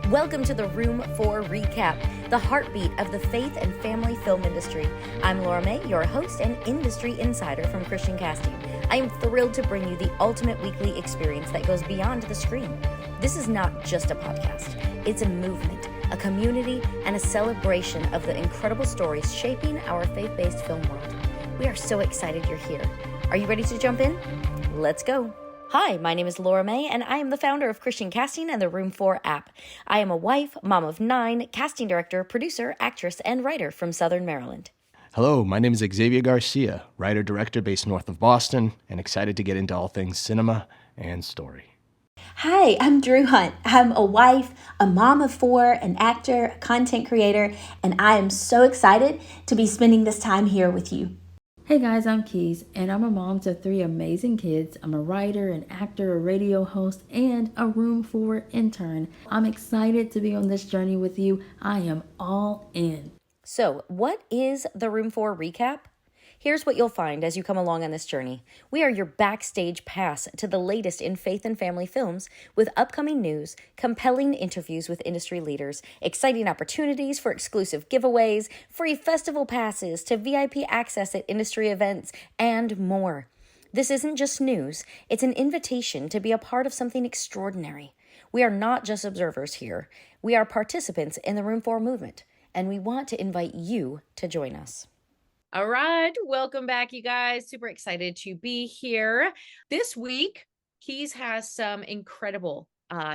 Welcome to the ROOM4 Recap, the heartbeat of the faith and family film industry. I'm Laura May, your host and industry insider from Christian Casting. I am thrilled to bring you the ultimate weekly experience that goes beyond the screen. This is not just a podcast. It's a movement, a community, and a celebration of the incredible stories shaping our faith-based film world. We are so excited you're here. Are you ready to jump in? Let's go. Hi, my name is Laura May, and I am the founder of Christian Casting and the ROOM4 app. I am a wife, mom of 9, casting director, producer, actress, and writer from Southern Maryland. Hello, my name is Xavier Garcia, writer-director based north of Boston, and excited to get into all things cinema and story. Hi, I'm Drew Hunt. I'm a wife, a mom of 4, an actor, a content creator, and I am so excited to be spending this time here with you. Hey guys, I'm Keys, and I'm a mom to 3 amazing kids. I'm a writer, an actor, a radio host, and a ROOM4 intern. I'm excited to be on this journey with you. I am all in. So, what is the ROOM4 Recap? Here's what you'll find as you come along on this journey. We are your backstage pass to the latest in faith and family films with upcoming news, compelling interviews with industry leaders, exciting opportunities for exclusive giveaways, free festival passes to VIP access at industry events, and more. This isn't just news, it's an invitation to be a part of something extraordinary. We are not just observers here. We are participants in the ROOM4 movement, and we want to invite you to join us. All right, welcome back, you guys. Super excited to be here. This week, Keys has some incredible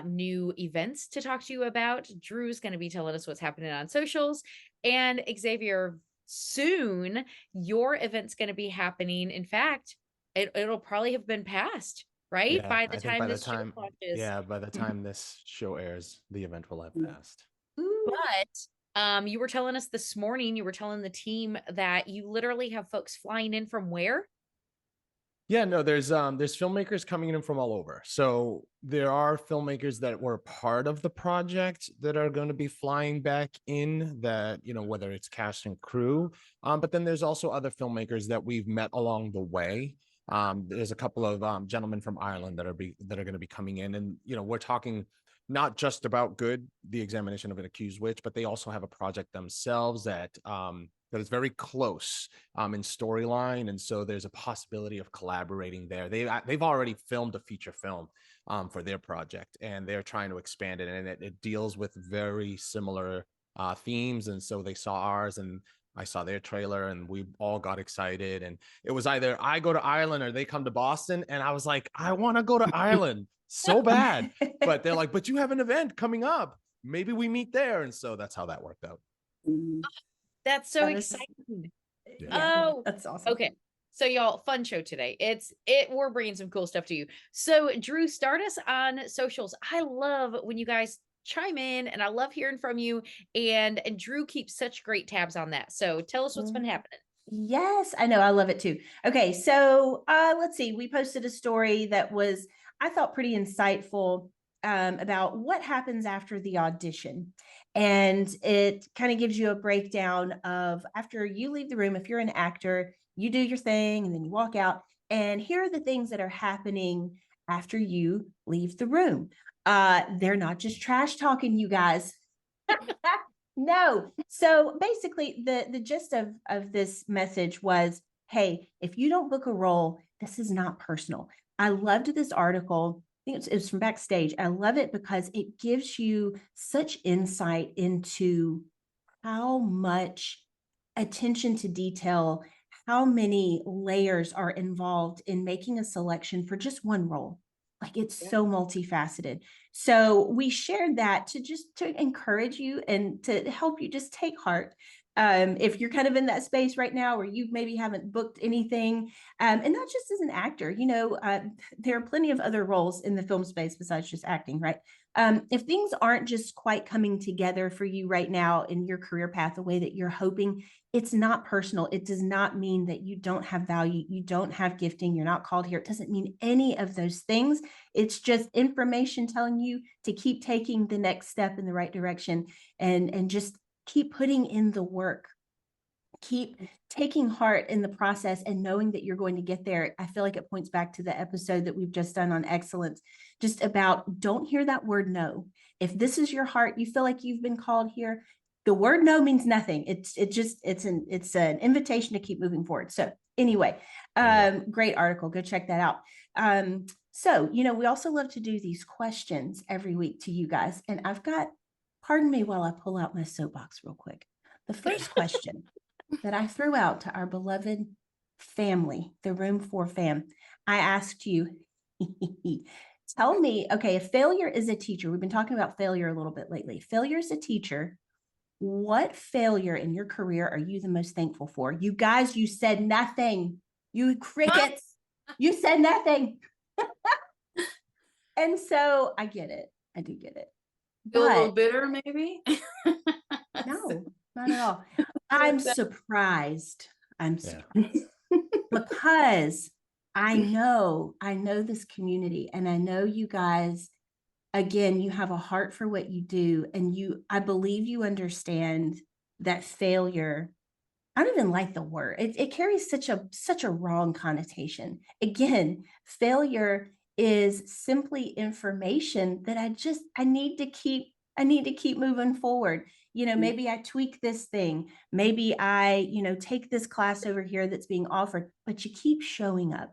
new events to talk to you about. Drew's going to be telling us what's happening on socials. And Xavier, soon, your event's going to be happening. In fact, it'll probably have been passed, right? Yeah, by the time this show launches. Yeah, by the time this show airs, the event will have passed. But you were telling us this morning, you were telling the team that you literally have folks flying in from where? Yeah, no, there's filmmakers coming in from all over. So there are filmmakers that were part of the project that are going to be flying back in, that, you know, whether it's cast and crew. But then there's also other filmmakers that we've met along the way. There's a couple of gentlemen from Ireland that are going to be coming in, and you know, we're talking not just about Good, the examination of an accused witch, but they also have a project themselves that is very close in storyline, and so there's a possibility of collaborating there. They've already filmed a feature film for their project, and they're trying to expand it, and it deals with very similar themes, and so they saw ours, and I saw their trailer, and we all got excited, and it was either I go to Ireland or they come to Boston, and I was like, I want to go to Ireland so bad, but they're like, but you have an event coming up, maybe we meet there, and so that's how that worked out. That's so exciting. Yeah, that's awesome. Okay, so y'all, fun show today. We're bringing some cool stuff to you. So Drew, start us on socials. I love when you guys chime in, and I love hearing from you, and Drew keeps such great tabs on that. So tell us what's been happening. Yes, I know. I love it too. Okay, so let's see. We posted a story that was, I thought, pretty insightful about what happens after the audition. And it kind of gives you a breakdown of, after you leave the room, if you're an actor, you do your thing and then you walk out, and here are the things that are happening after you leave the room. They're not just trash talking, you guys. No. So basically the gist of this message was, hey, if you don't book a role, this is not personal. I loved this article. I think it was from Backstage. I love it because it gives you such insight into how much attention to detail, how many layers are involved in making a selection for just one role. Like, it's so multifaceted. So we shared that to encourage you and to help you just take heart. If you're kind of in that space right now, or you maybe haven't booked anything, and not just as an actor, you know, there are plenty of other roles in the film space besides just acting, right? If things aren't just quite coming together for you right now in your career path the way that you're hoping, it's not personal. It does not mean that you don't have value, you don't have gifting, you're not called here. It doesn't mean any of those things. It's just information telling you to keep taking the next step in the right direction, and just keep putting in the work. keep taking heart in the process and knowing that you're going to get there. I feel like it points back to the episode that we've just done on excellence, just about don't hear that word no. If this is your heart, you feel like you've been called here, the word no means nothing. It's an invitation to keep moving forward. So anyway, great article. Go check that out. So, we also love to do these questions every week to you guys. And I've got, pardon me while I pull out my soapbox real quick. The first question that I threw out to our beloved family, the Room 4 fam, I asked you, tell me, okay, if failure is a teacher, we've been talking about failure a little bit lately. Failure is a teacher. What failure in your career are you the most thankful for? You guys, you said nothing. You crickets, you said nothing. And so I get it. I do get it. Feel a little bitter, maybe? No, not at all. I'm surprised. Because I know this community, and I know you guys, again, you have a heart for what you do, and I believe you understand that failure, I don't even like the word. It carries such a wrong connotation. Again, failure is simply information that I need to keep moving forward. Maybe I tweak this thing. Maybe I, take this class over here that's being offered, but you keep showing up.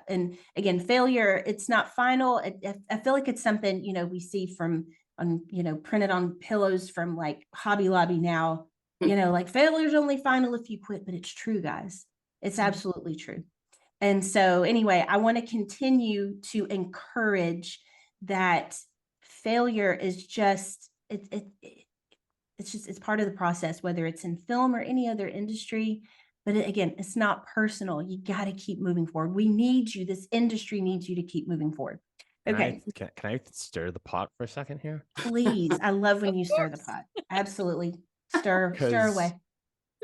And again, failure, it's not final. I feel like it's something, we see printed on pillows from like Hobby Lobby now, like failure's only final if you quit, but it's true, guys. It's absolutely true. And so anyway, I want to continue to encourage that failure is just, it's part of the process, whether it's in film or any other industry. But again, it's not personal. You got to keep moving forward. We need you. This industry needs you to keep moving forward. Okay. Can I stir the pot for a second here? Please. I love when you stir the pot. Absolutely. Stir away.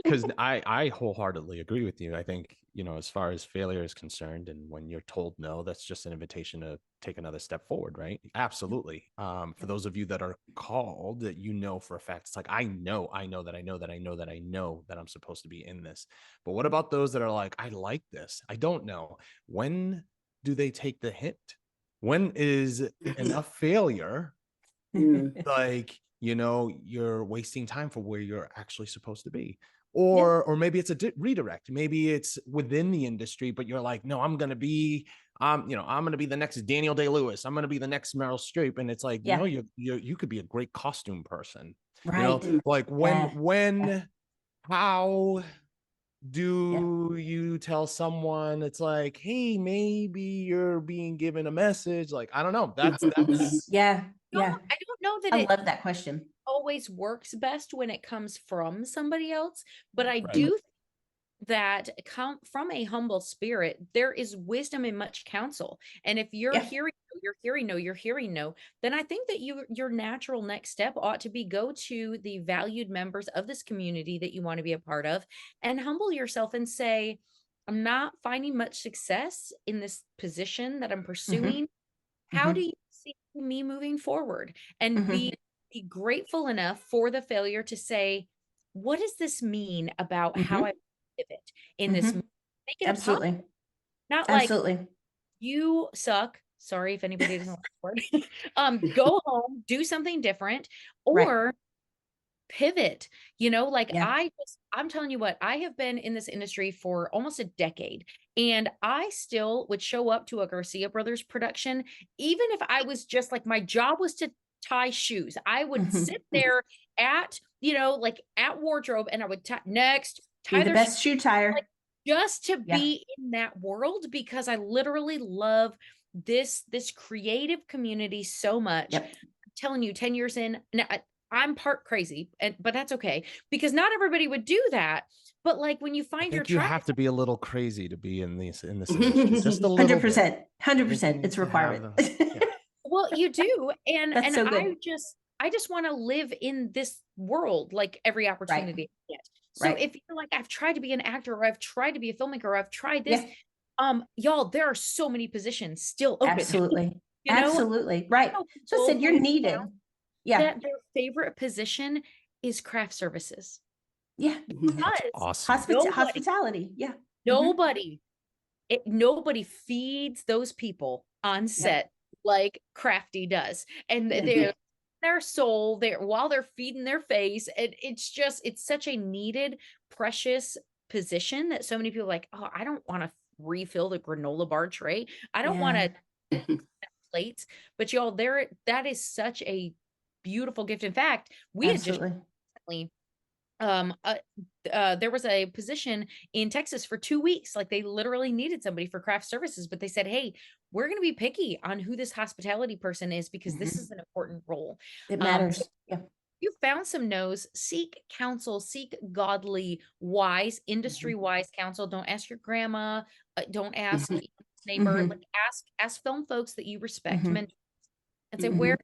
Because I wholeheartedly agree with you. I think, as far as failure is concerned, and when you're told no, that's just an invitation to take another step forward, right? Absolutely. For those of you that are called, that for a fact, it's like, I know that I'm supposed to be in this. But what about those that are like, I like this, I don't know. When do they take the hint? When is enough failure like, you're wasting time for where you're actually supposed to be? Or maybe it's a redirect. Maybe it's within the industry, but you're like, no, I'm going to be, I'm going to be the next Daniel Day-Lewis. I'm going to be the next Meryl Streep. And it's like, you could be a great costume person, right? Like how do you tell someone, it's like, hey, maybe you're being given a message? Like, I don't know. That's yeah. I don't know that I love that question. Always works best when it comes from somebody else, but I do think that come from a humble spirit, there is wisdom in much counsel. And if you're hearing no, then I think that your natural next step ought to be go to the valued members of this community that you want to be a part of and humble yourself and say, I'm not finding much success in this position that I'm pursuing. How do you see me moving forward? And be grateful enough for the failure to say, what does this mean about how I pivot in this? Make it absolutely. Not absolutely. Like you suck. Sorry if anybody doesn't like the word. Go home, do something different, or pivot. I'm telling you what, I have been in this industry for almost a decade, and I still would show up to a Garcia Brothers production, even if I was just like, my job was to tie shoes. I would sit there at wardrobe, and I would tie the best shoe tire, just to be in that world, because I literally love this creative community so much. I'm telling you, 10 years in now, I'm part crazy, but that's okay, because not everybody would do that. But like, when you find your tribe, you have to be a little crazy to be in this industry. Just a little 100%. It's a requirement. Well, you do. And so I just want to live in this world, like every opportunity I get. So if you're like, I've tried to be an actor, or I've tried to be a filmmaker, or I've tried this, y'all, there are so many positions still open. Absolutely. Absolutely. Right. So I said, you're needed. That their favorite position is craft services. Yeah. Because Awesome. nobody, Hospitality. Yeah. nobody, nobody feeds those people on set like Crafty does. And they're their soul there while they're feeding their face. And it's such a needed, precious position that so many people are like, oh, I don't want to refill the granola bar tray. I don't want to plates. But y'all, that is such a beautiful gift. In fact, we had just recently, there was a position in Texas for 2 weeks. Like they literally needed somebody for craft services, but they said, hey, we're going to be picky on who this hospitality person is because this is an important role. It matters. So you found some no's, seek counsel, seek godly, wise, industry-wise counsel. Don't ask your grandma. Don't ask your neighbor. Like ask film folks that you respect, and say, where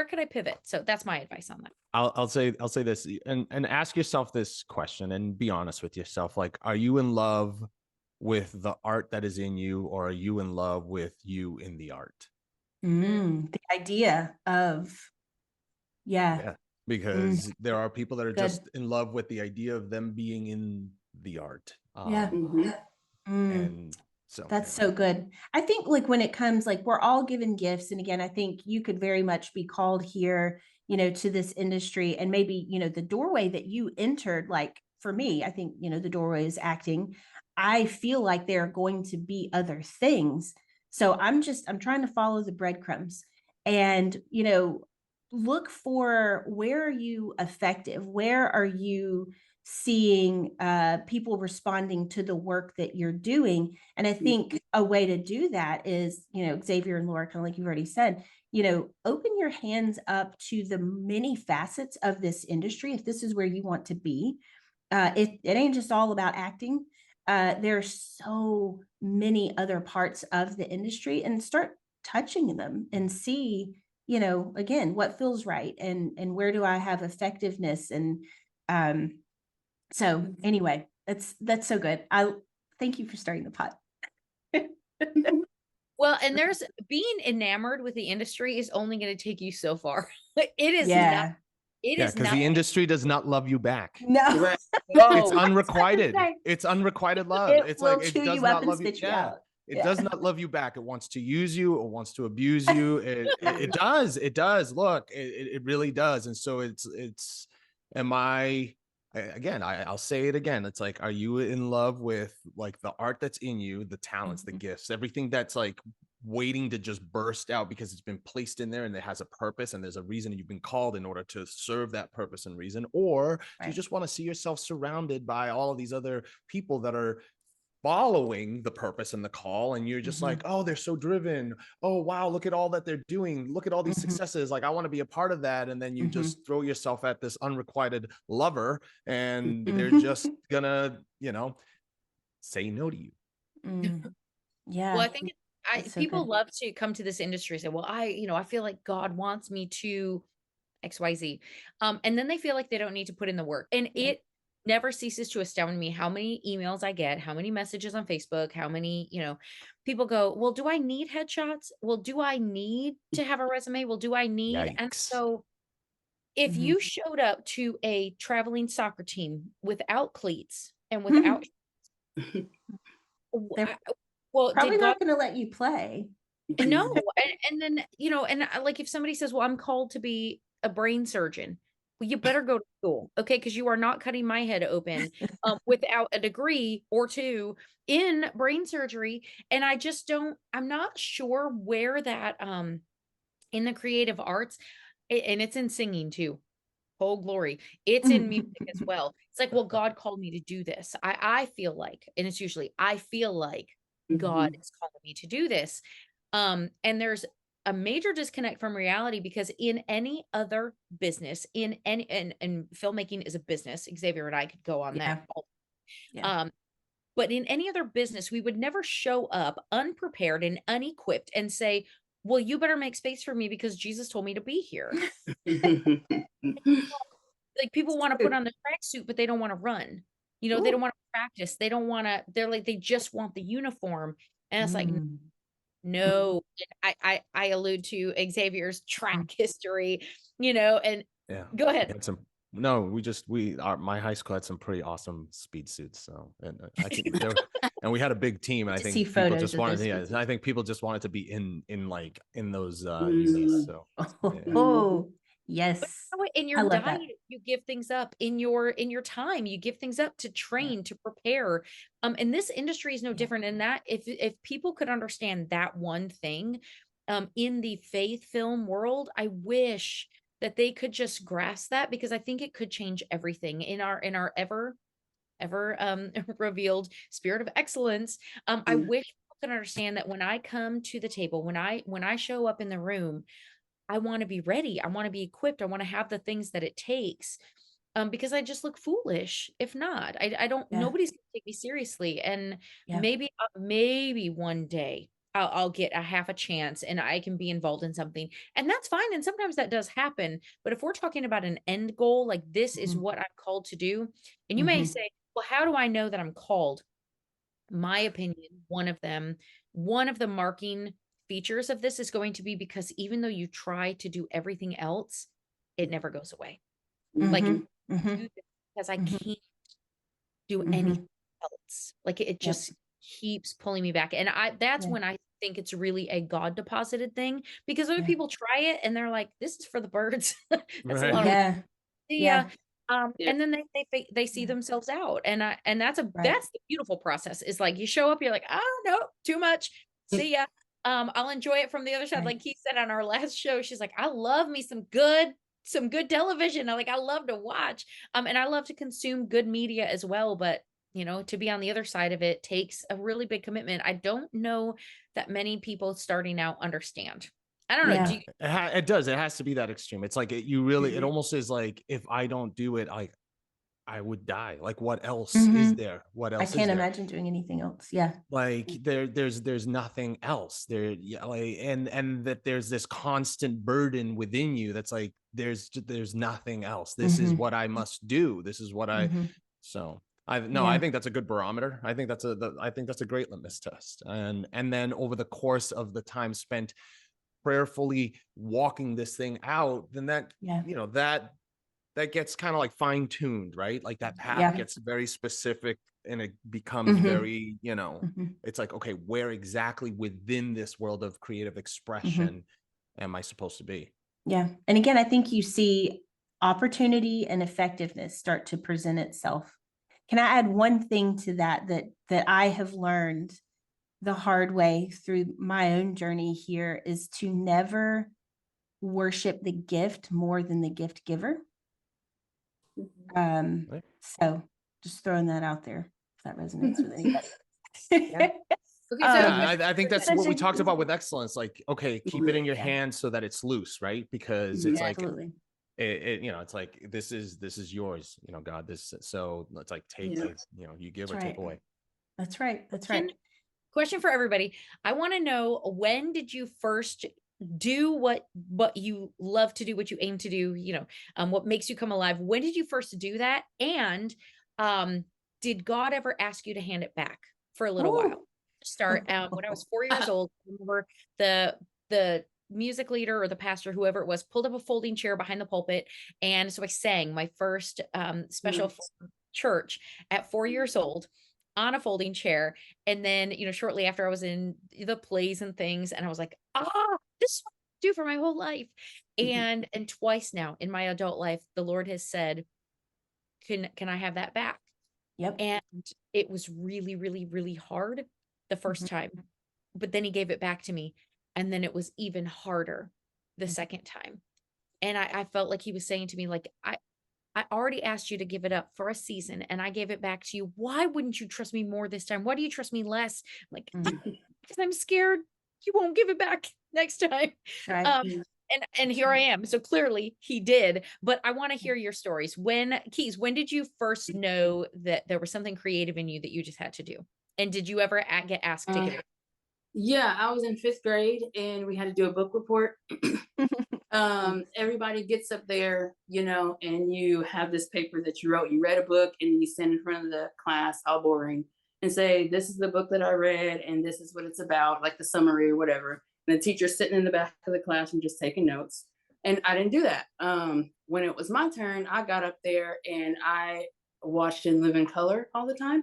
could I pivot? So that's my advice on that. I'll say this, and ask yourself this question and be honest with yourself. Like, are you in love with the art that is in you, or are you in love with you in the art? The idea of, because there are people that are just in love with the idea of them being in the art. And so that's so good. I think like when it comes, like we're all given gifts. And again, I think you could very much be called here, to this industry, and maybe, the doorway that you entered, like for me, I think, the doorway is acting. I feel like there are going to be other things. So I'm trying to follow the breadcrumbs and, look for where are you effective? Where are you seeing people responding to the work that you're doing? And I think a way to do that is, Xavier and Laura, kind of like you've already said, open your hands up to the many facets of this industry. If this is where you want to be, it ain't just all about acting. There's so many other parts of the industry, and start touching them and see, again, what feels right and where do I have effectiveness? And so anyway, that's so good. I thank you for starting the pot. Well, and there's being enamored with the industry is only going to take you so far. It is not. Because the industry does not love you back. No, it's unrequited. It's unrequited love. It's like it does not love you. It does not love you back. It wants to use you. It wants to abuse you. It does. It does. Look, it really does. And so I'll say it again. It's like, are you in love with like the art that's in you, the talents, the gifts, everything that's like waiting to just burst out because it's been placed in there and it has a purpose and there's a reason you've been called in order to serve that purpose and reason? Or do you just want to see yourself surrounded by all of these other people that are following the purpose and the call, and you're just like, oh, they're so driven. Oh, wow, look at all that they're doing. Look at all these successes. Like, I want to be a part of that. And then you just throw yourself at this unrequited lover, and they're just gonna, say no to you. Yeah. Well, I think people love to come to this industry and say, well, I feel like God wants me to XYZ. And then they feel like they don't need to put in the work. And it never ceases to astound me how many emails I get, how many messages on Facebook, how many, people go, well, do I need headshots? Well, do I need to have a resume? Well, do I need? Yikes. And so if you showed up to a traveling soccer team without cleats and without, well, probably not going to let you play. No. And then, and like if somebody says, well, I'm called to be a brain surgeon. Well, you better go to school, okay? Because you are not cutting my head open without a degree or two in brain surgery. And I'm not sure where that, in the creative arts, and it's in singing too. Oh, glory. It's in music as well. It's like, well, God called me to do this. I feel like, and it's usually, I feel like God is calling me to do this. And there's a major disconnect from reality, because in any other business, and filmmaking is a business, Xavier and I could go on that. But in any other business, we would never show up unprepared and unequipped and say, well, you better make space for me because Jesus told me to be here. Like, people want to put on the tracksuit, but they don't want to run. They don't want to practice. They don't want to, they just want the uniform. And it's like, no. And I allude to Xavier's track history, and go ahead. No, my high school had some pretty awesome speed suits. So, and I think there, and we had a big team, and I To think see people photos just of wanted, those yeah, speed I suits. think people just wanted to be in those unis. Mm. So, yeah. Oh, But yes. you know what? In I your love that. diet, you give things up. In your time, you give things up to train, to prepare. And this industry is no different in that. If people could understand that one thing, in the faith film world, I wish that they could just grasp that, because I think it could change everything in our ever revealed spirit of excellence. I wish people could understand that when I come to the table, when I show up in the room, I want to be ready. I want to be equipped. I want to have the things that it takes. Because I just look foolish if not. I don't. Yeah. Nobody's gonna take me seriously. And Yeah. maybe one day I'll get a half a chance and I can be involved in something, and that's fine. And sometimes that does happen. But if we're talking about an end goal, like this is Mhm. what I'm called to do, and you may Mhm. say, well, how do I know that I'm called? My opinion, one of the marking features of this is going to be, because even though you try to do everything else, it never goes away. Like, Mhm. do Mhm. this because I Mhm. can't do Mhm. anything else. Like, it Yep. just keeps pulling me back. And that's Yeah. when I think it's really a God deposited thing, because other Yeah. people try it and they're like, this is for the birds. That's a Right. lot of Yeah. yeah. Yeah. Yeah. And then they see Yeah. themselves out. And that's Right. the beautiful process, is like, you show up, you're like, oh no, too much. See ya. I'll enjoy it from the other side. Right. Like he said on our last show, she's like, I love me some good television. I love to watch. And I love to consume good media as well. But to be on the other side of it takes a really big commitment. I don't know that many people starting out understand. I don't know. Yeah. Do you? It does. It has to be that extreme. It's like you really. It Mhm. almost is like, if I don't do it, I would die. Like, what else is Mhm. there? What I else is can't there? imagine doing anything else. Yeah. Like, there's nothing else there. Yeah, like, and that there's this constant burden within you that's like, there's nothing else. This is Mhm. what I must do. This is what I. Mhm. So I Yeah. think that's a good barometer. I think that's a great litmus test. And then over the course of the time spent prayerfully walking this thing out, then that Yeah. that gets kind of like fine-tuned, right? Like, that path Yeah. gets very specific, and it becomes Mhm. very, Mhm. it's like, okay, where exactly within this world of creative Mhm. expression am I supposed to be? Yeah. And again, I think you see opportunity and effectiveness start to present itself. Can I add one thing to that I have learned the hard way through my own journey here, is to never worship the gift more than the gift giver. Right. So just throwing that out there, if that resonates with anybody. Yeah. Okay, so Yeah, I think that's such what we a- talked about with excellence. Like, okay, keep it in your Yeah. hands so that it's loose, right? Because Mhm. it's like, Absolutely. it's like, this is yours, God. This, so it's like, take, Yeah. like, you give That's or take right. away. That's right. That's right. question for everybody. I want to know, when did you first do what you love to do, what you aim to do, what makes you come alive? When did you first do that? And did God ever ask you to hand it back for a little while? Ooh. Start when I was 4 years old. I remember the music leader or the pastor, whoever it was, pulled up a folding chair behind the pulpit, and so I sang my first special for church at 4 years old on a folding chair. And then, shortly after, I was in the plays and things, and I was like, this is what I do for my whole life. And twice now in my adult life, the Lord has said, can I have that back? Yep. And it was really, really, really hard the first Mhm. time, but then he gave it back to me. And then it was even harder the Mhm. second time. And I felt like he was saying to me, like, I already asked you to give it up for a season, and I gave it back to you. Why wouldn't you trust me more this time? Why do you trust me less? I'm like, because I'm scared you won't give it back next time. Right. And here I am. So clearly he did, but I want to hear your stories. When did you first know that there was something creative in you that you just had to do? And did you ever get asked to give it? Yeah, I was in 5th grade and we had to do a book report. Everybody gets up there, and you have this paper that you wrote. You read a book and you stand in front of the class, all boring, and say, this is the book that I read and this is what it's about, like the summary or whatever. And the teacher's sitting in the back of the class and just taking notes. And I didn't do that. When it was my turn, I got up there and I watched in living color all the time.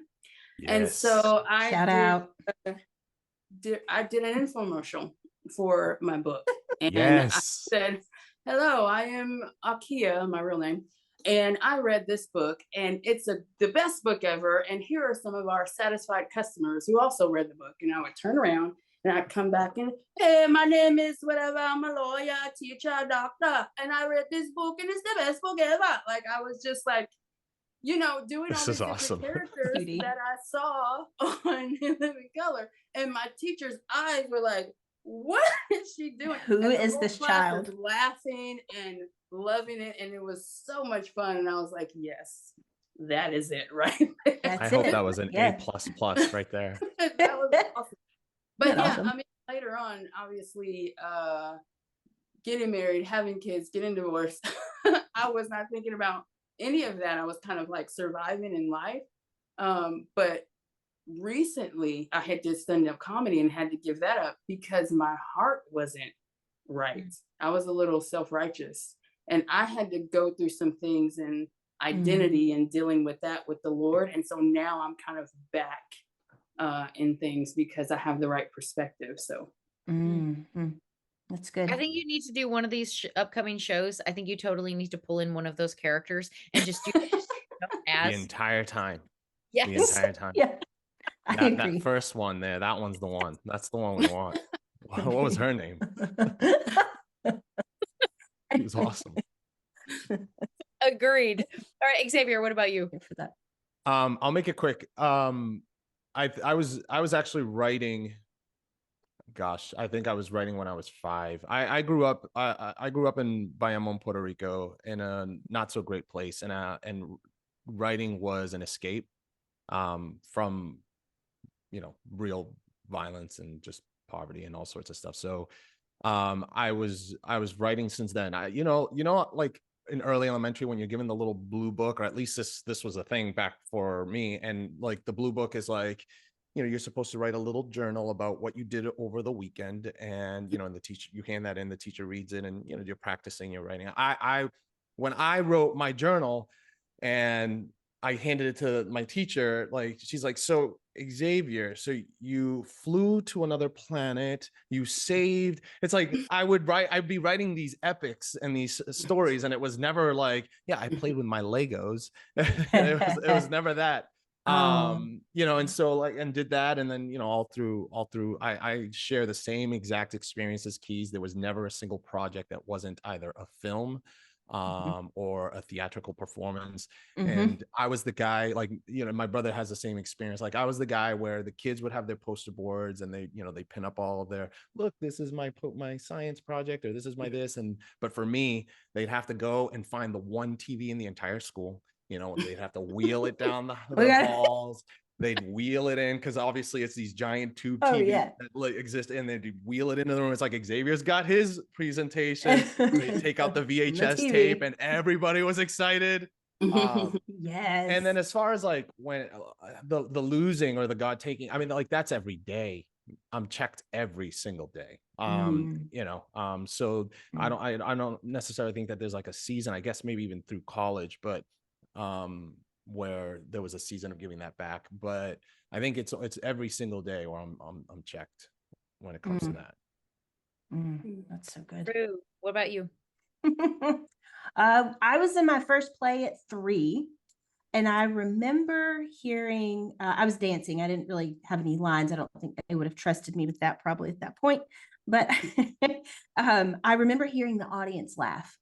And so I Shout out. I did an infomercial for my book. And I Yes. said, hello, I am Akia, my real name. And I read this book and it's the best book ever. And here are some of our satisfied customers who also read the book. And I would turn around and I'd come back and, hey, my name is whatever, I'm a lawyer, teacher, doctor. And I read this book and it's the best book ever. Like I was just like, doing all This these is different awesome. characters Cutie. that I saw on In Living Color. And my teacher's eyes were like, what is she doing? Who And the is whole this class was child? laughing and loving it. And it was so much fun. And I was like, yes, that is it, right? That's I hope it. that was an Yeah. A++ right there. That was awesome. But That's yeah, awesome. I mean, later on, obviously, getting married, having kids, getting divorced, I was not thinking about any of that. I was kind of like surviving in life. But recently I had did stand-up comedy and had to give that up because my heart wasn't right. I was a little self-righteous and I had to go through some things and identity and dealing with that with the Lord. And so now I'm kind of back in things because I have the right perspective. So That's good. I think you need to do one of these upcoming shows. I think you totally need to pull in one of those characters and just do The as entire time. The yes. entire time. Yeah, I agree. That first one there, that one's the one. That's the one we want. What was her name? It was awesome. Agreed. All right, Xavier, what about you? For that. I'll make it quick. I was actually writing. Gosh, I think I was writing when I was 5. I grew up. I grew up in Bayamon, Puerto Rico, in a not so great place, and writing was an escape from real violence and just poverty and all sorts of stuff. So I was writing since then. Like in early elementary when you're given the little blue book, or at least this was a thing back for me, and like the blue book is like, you're supposed to write a little journal about what you did over the weekend, and and the teacher, you hand that in, the teacher reads it, and you're practicing your writing. When I wrote my journal and I handed it to my teacher, like she's like, so Xavier, so you flew to another planet, you saved. It's like I'd be writing these epics and these stories, and it was never like, yeah, I played with my Legos. it was never that. And so like, and did that, and then all through I share the same exact experience as Keys. There was never a single project that wasn't either a film or a theatrical performance. And I was the guy, like, my brother has the same experience. Like I was the guy where the kids would have their poster boards and they pin up all of their, look, this is my science project, or this is my this. But for me, they'd have to go and find the one TV in the entire school. They'd have to wheel it down the halls. They'd wheel it in because obviously it's these giant tube TVs that exist, and they'd wheel it into the room. It's like Xavier's got his presentation. They take out the VHS tape, and everybody was excited. Yes. And then as far as like when the losing or the God taking, I mean, like that's every day. I'm checked every single day. So I don't necessarily think that there's like a season. I guess maybe even through college, but where there was a season of giving that back. But I think it's every single day where I'm checked when it comes to that. That's so good. True. What about you? I was in my first play at 3, and I remember hearing, I was dancing. I didn't really have any lines. I don't think they would have trusted me with that probably at that point. But I remember hearing the audience laugh.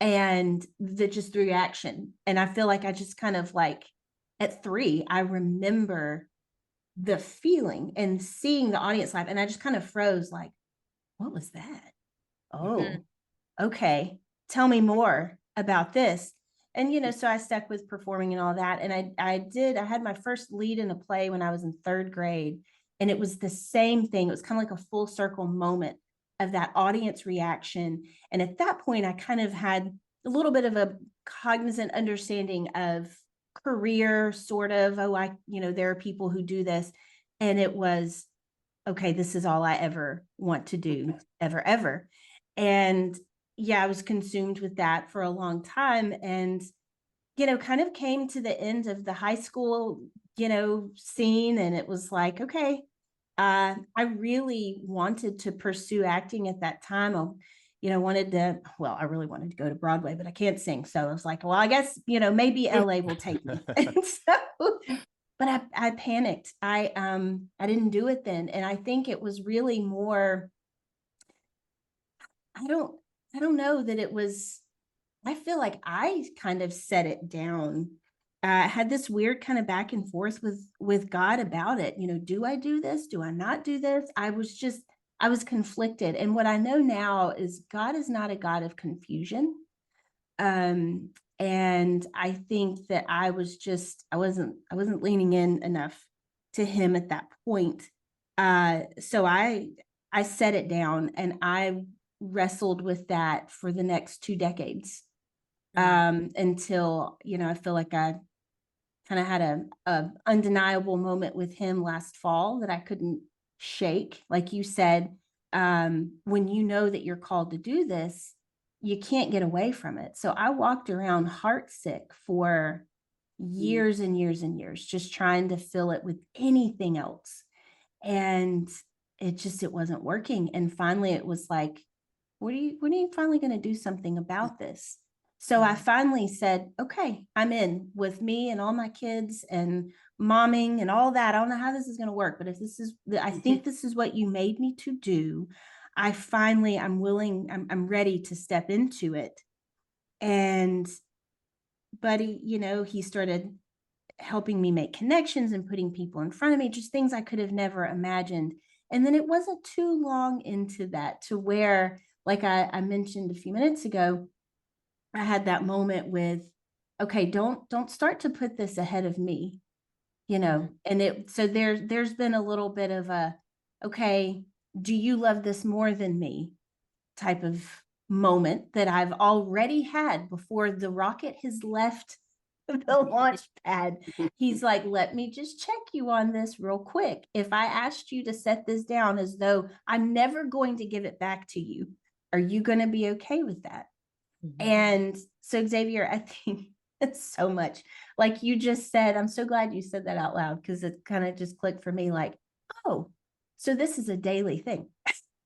And just the reaction. And I feel like I just kind of like at 3, I remember the feeling and seeing the audience laugh. And I just kind of froze like, what was that? Oh, okay. Tell me more about this. And, so I stuck with performing and all that. And I had my first lead in a play when I was in 3rd grade. And it was the same thing. It was kind of like a full circle moment of that audience reaction. And at that point, I kind of had a little bit of a cognizant understanding of career, sort of, there are people who do this. And it was, okay, this is all I ever want to do, ever. And yeah, I was consumed with that for a long time, and, kind of came to the end of the high school, scene. And it was like, okay, I really wanted to pursue acting at that time. I really wanted to go to Broadway, but I can't sing. So I was like, well, I guess, maybe LA will take me. And so, but I panicked. I didn't do it then. And I think it was really more, I don't, I don't know that it was, I feel like I kind of set it down. I had this weird kind of back and forth with God about it. Do I do this? Do I not do this? I was conflicted. And what I know now is God is not a God of confusion. And I think that I wasn't leaning in enough to him at that point. So I set it down, and I wrestled with that for the next 2 decades. Until, I feel like I kind of had a undeniable moment with him last fall that I couldn't shake. Like you said, when you know that you're called to do this, you can't get away from it. So I walked around heartsick for years and years and years, just trying to fill it with anything else. And it wasn't working. And finally it was like, when are you finally going to do something about this? So I finally said, okay, I'm in with me and all my kids and momming and all that. I don't know how this is going to work, but I think this is what you made me to do. I'm willing, I'm ready to step into it. And Buddy, he started helping me make connections and putting people in front of me, just things I could have never imagined. And then it wasn't too long into that to where, like I mentioned a few minutes ago, I had that moment with, okay, don't start to put this ahead of me, and so there's been a little bit of a, okay, do you love this more than me type of moment that I've already had before the rocket has left the launch pad. He's like, let me just check you on this real quick. If I asked you to set this down as though I'm never going to give it back to you, are you going to be okay with that? And so, Xavier, I think it's so much like you just said. I'm so glad you said that out loud, because it kind of just clicked for me like, oh, so this is a daily thing.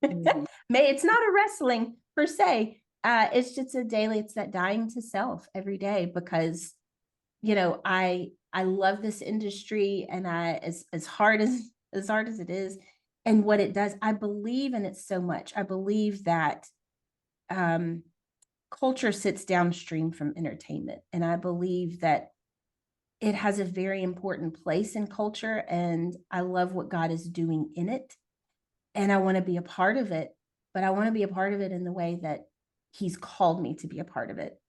It's not a wrestling per se. It's just a daily, it's that dying to self every day, because, I love this industry, and as hard as it is and what it does, I believe in it so much. I believe that, culture sits downstream from entertainment. And I believe that it has a very important place in culture. And I love what God is doing in it. And I want to be a part of it, but I want to be a part of it in the way that he's called me to be a part of it.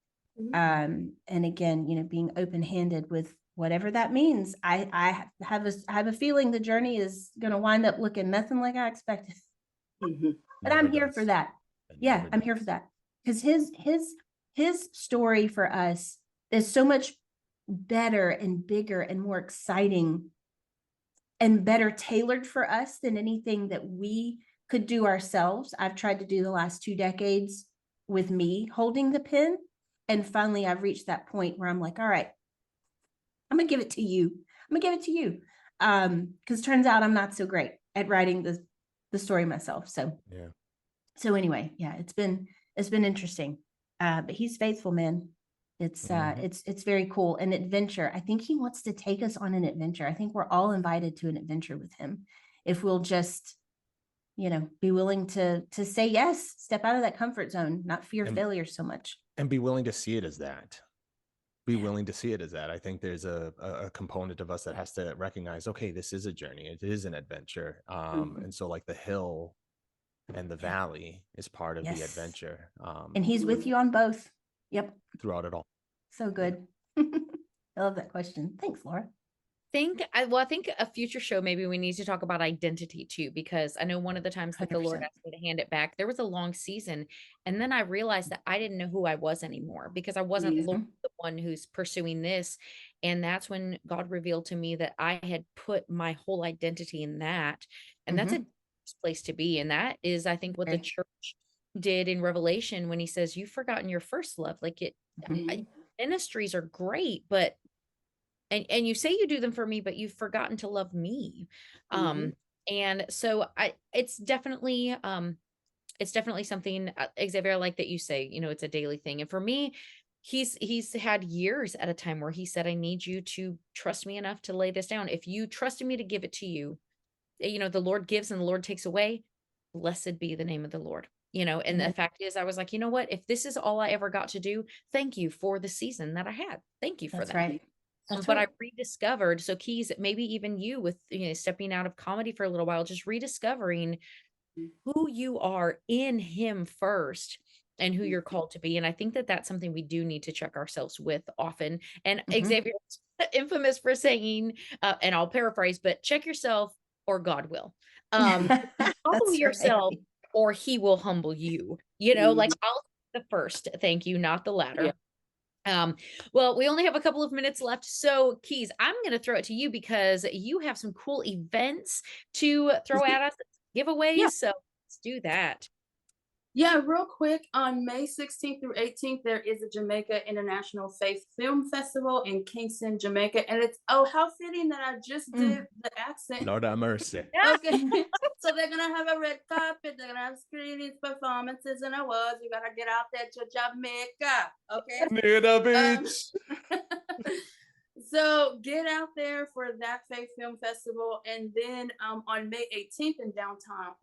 And again, being open-handed with whatever that means. I have a feeling the journey is going to wind up looking nothing like I expected. But I'm here for that. Yeah, I'm here for that. Because his story for us is so much better and bigger and more exciting and better tailored for us than anything that we could do ourselves. I've tried to do the last 2 decades with me holding the pen. And finally, I've reached that point where I'm like, all right, I'm going to give it to you. Because it turns out I'm not so great at writing the story myself. So, yeah. So anyway, yeah, it's been interesting. But he's faithful, man. It's very cool. An adventure. I think he wants to take us on an adventure. I think we're all invited to an adventure with him, if we'll just, be willing to say yes, step out of that comfort zone, not fear failure so much. And be willing to see it as that. I think there's a component of us that has to recognize, okay, this is a journey. It is an adventure. And so like the hill and the valley is part of the adventure. And he's with you on both. Yep. Throughout it all. So good. I love that question. Thanks, Laura. I think a future show, maybe we need to talk about identity too, because I know one of the times that 100%. the Lord asked me to hand it back, there was a long season. And then I realized that I didn't know who I was anymore, because I wasn't the one who's pursuing this. And that's when God revealed to me that I had put my whole identity in that. And that's a place to be. And that is, I think, what the church did in Revelation when he says, you've forgotten your first love. Like Mhm. ministries are great, but and you say you do them for me, but you've forgotten to love me. Mhm. And so it's definitely something, Xavier, I like that you say, it's a daily thing. And for me, he's had years at a time where he said, I need you to trust me enough to lay this down. If you trusted me to give it to you, the Lord gives and the Lord takes away. Blessed be the name of the Lord. And the fact is, I was like, you know what? If this is all I ever got to do, thank you for the season that I had. Thank you for That's that. right. That's But right. I rediscovered, so Keys, maybe even you with, stepping out of comedy for a little while, just rediscovering who you are in him first and who you're called to be. And I think that that's something we do need to check ourselves with often. And Mhm. Xavier is infamous for saying, and I'll paraphrase, but check yourself or God will. Humble That's yourself right. or he will humble you. Like Mhm. I'll the first, thank you, not the latter. Yeah. Well, we only have a couple of minutes left. So Keys, I'm going to throw it to you because you have some cool events to throw at us, giveaways. Yeah. So let's do that. Yeah, real quick, on May 16th through 18th, there is a Jamaica International Faith Film Festival in Kingston, Jamaica. And it's, oh, how fitting that I just did the accent. Lord have mercy. Okay. So they're going to have a red carpet. They're going to have screenings, performances, and awards. You got to get out there to Jamaica. Okay. Near the beach. So get out there for that Faith Film Festival. And then on May 18th in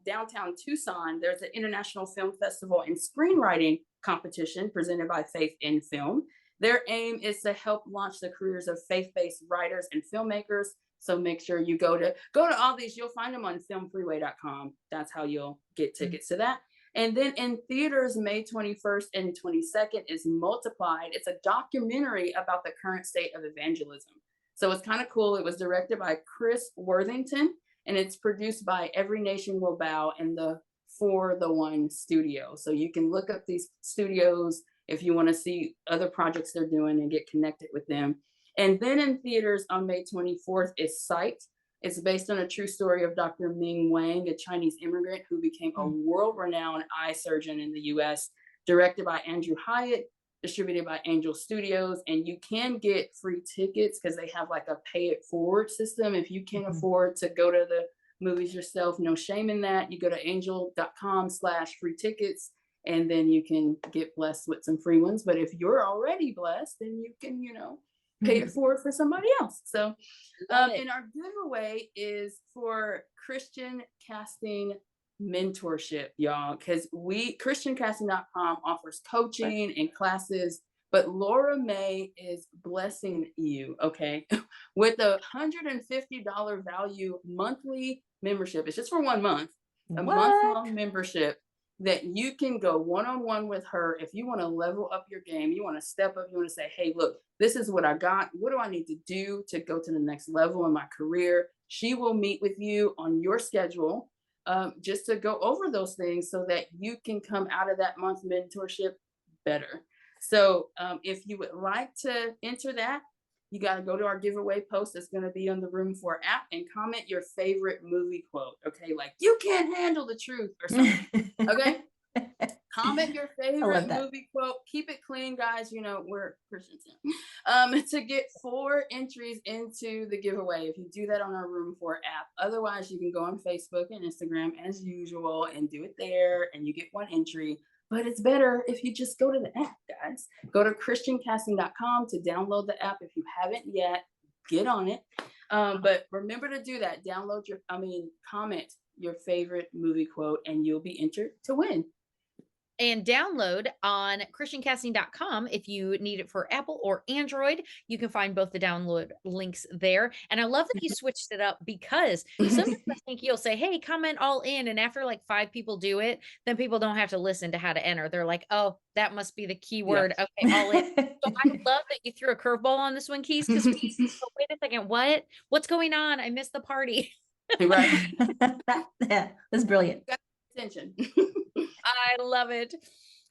downtown Tucson, there's an International Film Festival and Screenwriting Competition presented by Faith in Film. Their aim is to help launch the careers of faith-based writers and filmmakers. So make sure you go to all these. You'll find them on filmfreeway.com. That's how you'll get tickets to that. And then in theaters, May 21st and 22nd is Multiplied. It's a documentary about the current state of evangelism. So it's kind of cool. It was directed by Chris Worthington, and it's produced by Every Nation Will Bow and the For the One studio. So you can look up these studios if you want to see other projects they're doing and get connected with them. And then in theaters on May 24th is Sight. It's based on a true story of Dr. Ming Wang, a Chinese immigrant who became a world-renowned eye surgeon in the US, directed by Andrew Hyatt, distributed by Angel Studios. And you can get free tickets because they have like a pay it forward system. If you can't afford to go to the movies yourself, no shame in that. You go to angel.com/free tickets, and then you can get blessed with some free ones. But if you're already blessed, then you can, pay it forward for somebody else. So, and our giveaway is for Christian Casting mentorship, y'all, because ChristianCasting.com offers coaching and classes, but Laura May is blessing you, okay, with a $150 value monthly membership. It's just for 1 month, a month-long membership that you can go one-on-one with her. If you want to level up your game, you want to step up, you want to say, hey, look, this is what I got. What do I need to do to go to the next level in my career? She will meet with you on your schedule, just to go over those things so that you can come out of that month mentorship better. So if you would like to enter that, you got to go to our giveaway post that's going to be on the ROOM4 app and comment your favorite movie quote. Okay, like you can't handle the truth or something. Okay. Comment your favorite movie quote. Keep it clean, guys. We're Christians. To get 4 entries into the giveaway if you do that on our ROOM4 app. Otherwise, you can go on Facebook and Instagram as usual and do it there, and you get 1 entry. But it's better if you just go to the app, guys. Go to ChristianCasting.com to download the app if you haven't yet. Get on it. But remember to do that. Comment your favorite movie quote, and you'll be entered to win. And download on ChristianCasting.com if you need it for Apple or Android. You can find both the download links there. And I love that you switched it up because sometimes I think you'll say, hey, comment all in. And after like 5 people do it, then people don't have to listen to how to enter. They're like, oh, that must be the keyword. Yeah. Okay, all in. So I love that you threw a curveball on this one, Keys, because wait a second, what's going on? I missed the party. Right. Yeah, that's brilliant. Attention. I love it.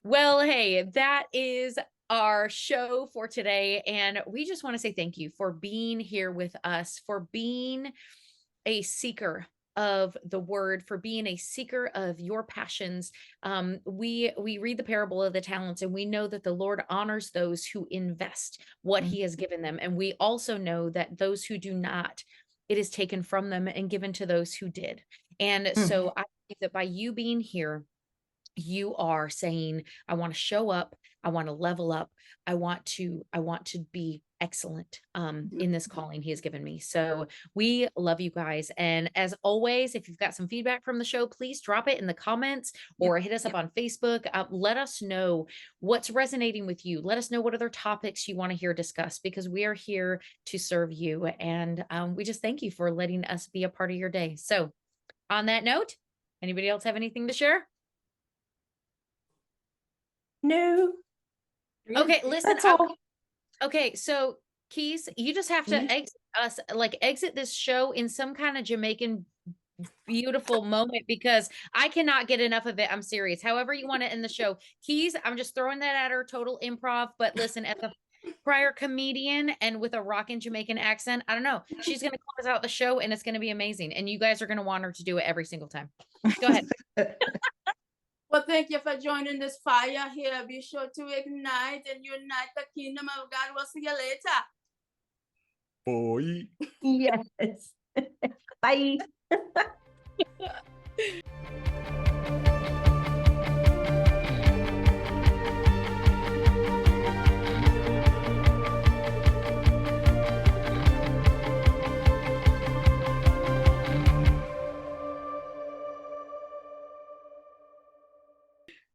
Well, hey, that is our show for today. And we just want to say thank you for being here with us, for being a seeker of the word, for being a seeker of your passions. We read the parable of the talents, and we know that the Lord honors those who invest what he has given them. And we also know that those who do not, it is taken from them and given to those who did. And so I think that by you being here, you are saying, I want to show up, I want to level up, I want to be excellent in this calling he has given me. So we love you guys. And as always, if you've got some feedback from the show, please drop it in the comments or hit us up on Facebook. Let us know what's resonating with you. Let us know what other topics you want to hear discussed, because we are here to serve you. And we just thank you for letting us be a part of your day. So on that note, anybody else have anything to share? No. Okay, listen. That's all. Okay, so Keys, you just have to exit this show in some kind of Jamaican beautiful moment, because I cannot get enough of it. I'm serious. However you want to end the show. Keys, I'm just throwing that at her, total improv. But listen, as a prior comedian and with a rockin' Jamaican accent, I don't know. She's going to close out the show and it's going to be amazing. And you guys are going to want her to do it every single time. Go ahead. Well, thank you for joining this fire here. Be sure to ignite and unite the kingdom of God. We'll see you later. Boy. Yes. Bye.